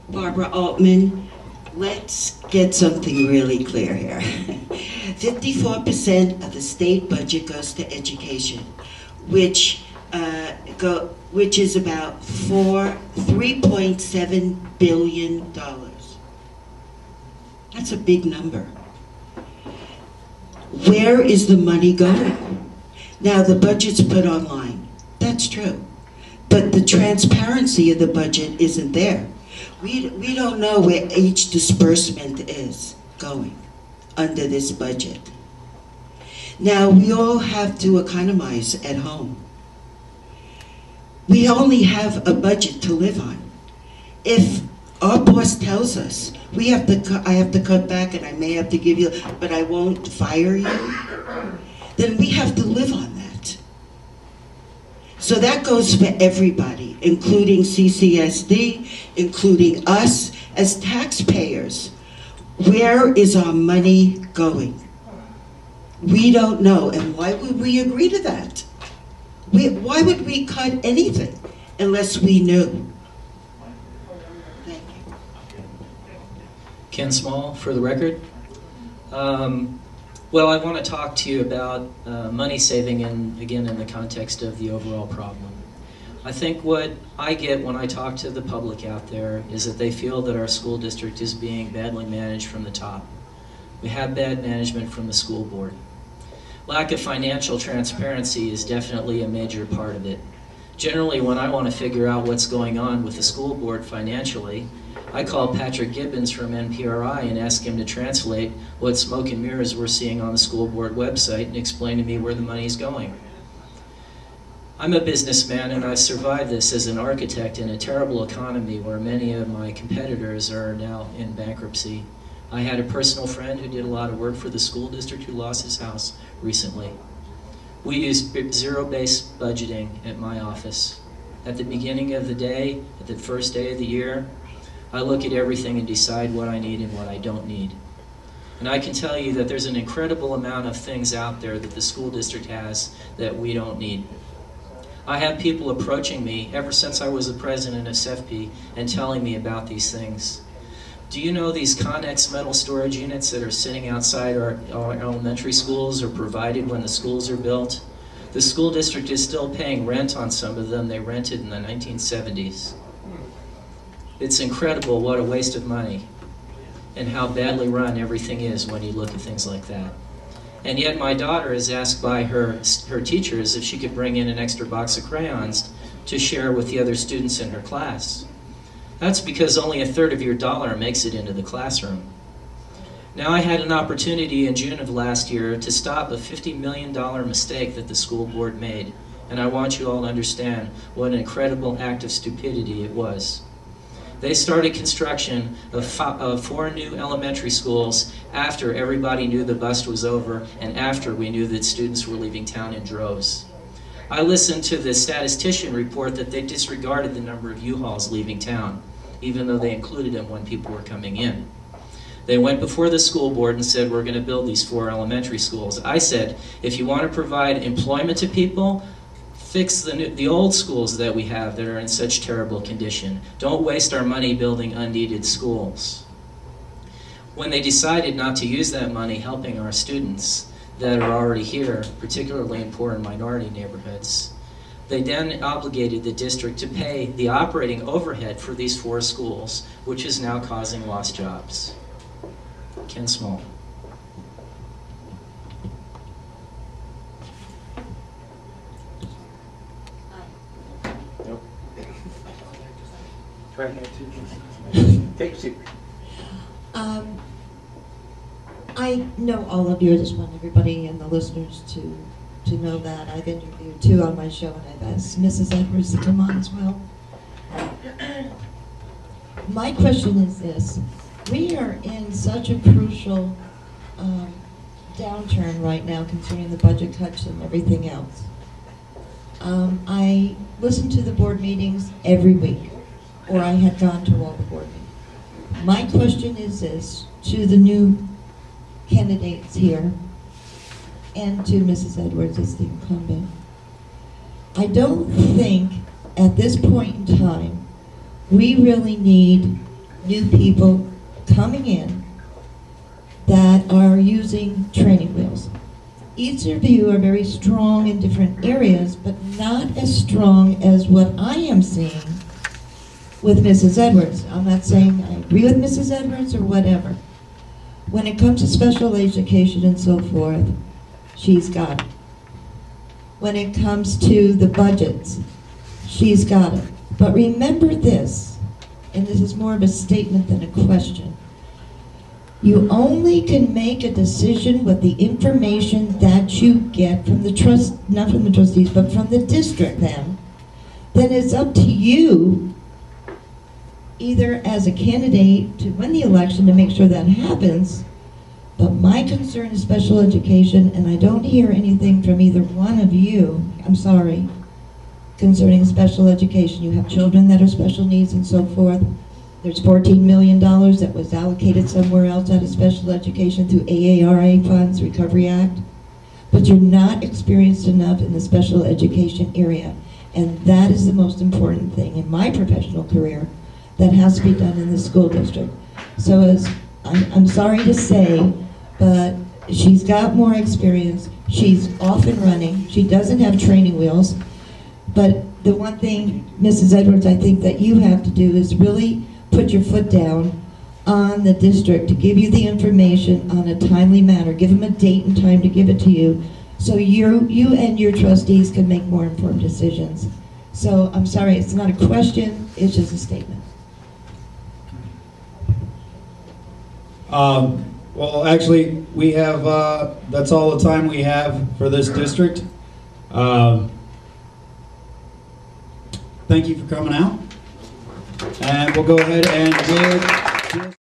Barbara Altman, let's get something really clear here. 54% of the state budget goes to education, which is about $3.7 billion. That's a big number. Where is the money going? Now, the budget's put online. That's true. But the transparency of the budget isn't there. We don't know where each disbursement is going under this budget. Now, we all have to economize at home. We only have a budget to live on. If our boss tells us I have to cut back and I may have to give you, but I won't fire you, then we have to live on that. So that goes for everybody, including CCSD, including us as taxpayers. Where is our money going? We don't know, and why would we agree to that? Why would we cut anything unless we knew? Thank you. Ken Small, for the record. Well, I want to talk to you about money saving, and again, in the context of the overall problem. I think what I get when I talk to the public out there is that they feel that our school district is being badly managed from the top. We have bad management from the school board. Lack of financial transparency is definitely a major part of it. Generally, when I want to figure out what's going on with the school board financially, I call Patrick Gibbons from NPRI and ask him to translate what smoke and mirrors we're seeing on the school board website and explain to me where the money's going. I'm a businessman, and I've survived this as an architect in a terrible economy where many of my competitors are now in bankruptcy. I had a personal friend who did a lot of work for the school district who lost his house recently. We use zero-based budgeting at my office. At the beginning of the day, at the first day of the year, I look at everything and decide what I need and what I don't need. And I can tell you that there's an incredible amount of things out there that the school district has that we don't need. I have people approaching me ever since I was the president of SEFP and telling me about these things. Do you know these Connex metal storage units that are sitting outside our elementary schools are provided when the schools are built? The school district is still paying rent on some of them they rented in the 1970s. It's incredible what a waste of money and how badly run everything is when you look at things like that. And yet my daughter is asked by her teachers if she could bring in an extra box of crayons to share with the other students in her class. That's because only a third of your dollar makes it into the classroom. Now, I had an opportunity in June of last year to stop a $50 million mistake that the school board made, and I want you all to understand what an incredible act of stupidity it was. They started construction of 4 new elementary schools after everybody knew the bust was over and after we knew that students were leaving town in droves. I listened to the statistician report that they disregarded the number of U-Hauls leaving town, even though they included them when people were coming in. They went before the school board and said, we're going to build these 4 elementary schools. I said, if you want to provide employment to people, fix the old schools that we have that are in such terrible condition. Don't waste our money building unneeded schools. When they decided not to use that money helping our students that are already here, particularly in poor and minority neighborhoods, they then obligated the district to pay the operating overhead for these 4 schools, which is now causing lost jobs. Ken Small. Nope. Try here too. Take a seat. I know all of you. I just want everybody and the listeners to know that. I've interviewed 2 on my show, and I've asked Mrs. Edwards to come on as well. My question is this. We are in such a crucial downturn right now concerning the budget cuts and everything else. I listen to the board meetings every week, or I had gone to all the board meetings. My question is this to the new candidates here and to Mrs. Edwards as the incumbent. I don't think at this point in time we really need new people coming in that are using training wheels. Each of you are very strong in different areas, but not as strong as what I am seeing with Mrs. Edwards. I'm not saying I agree with Mrs. Edwards or whatever. When it comes to special education and so forth, she's got it. When it comes to the budgets, she's got it. But remember this, and this is more of a statement than a question. You only can make a decision with the information that you get from the not from the trustees, but from the district then. Then it's up to you, either as a candidate to win the election to make sure that happens. But my concern is special education, and I don't hear anything from either one of you, I'm sorry, concerning special education. You have children that are special needs and so forth. There's $14 million that was allocated somewhere else out of special education through AARA funds, Recovery Act. But you're not experienced enough in the special education area. And that is the most important thing in my professional career that has to be done in the school district. So as I'm sorry to say, but she's got more experience. She's off and running. She doesn't have training wheels. But the one thing, Mrs. Edwards, I think that you have to do is really put your foot down on the district to give you the information on a timely manner. Give them a date and time to give it to you, so you and your trustees can make more informed decisions. So I'm sorry, it's not a question, it's just a statement. Well, actually, we have, that's all the time we have for this district. Thank you for coming out. And we'll go ahead and give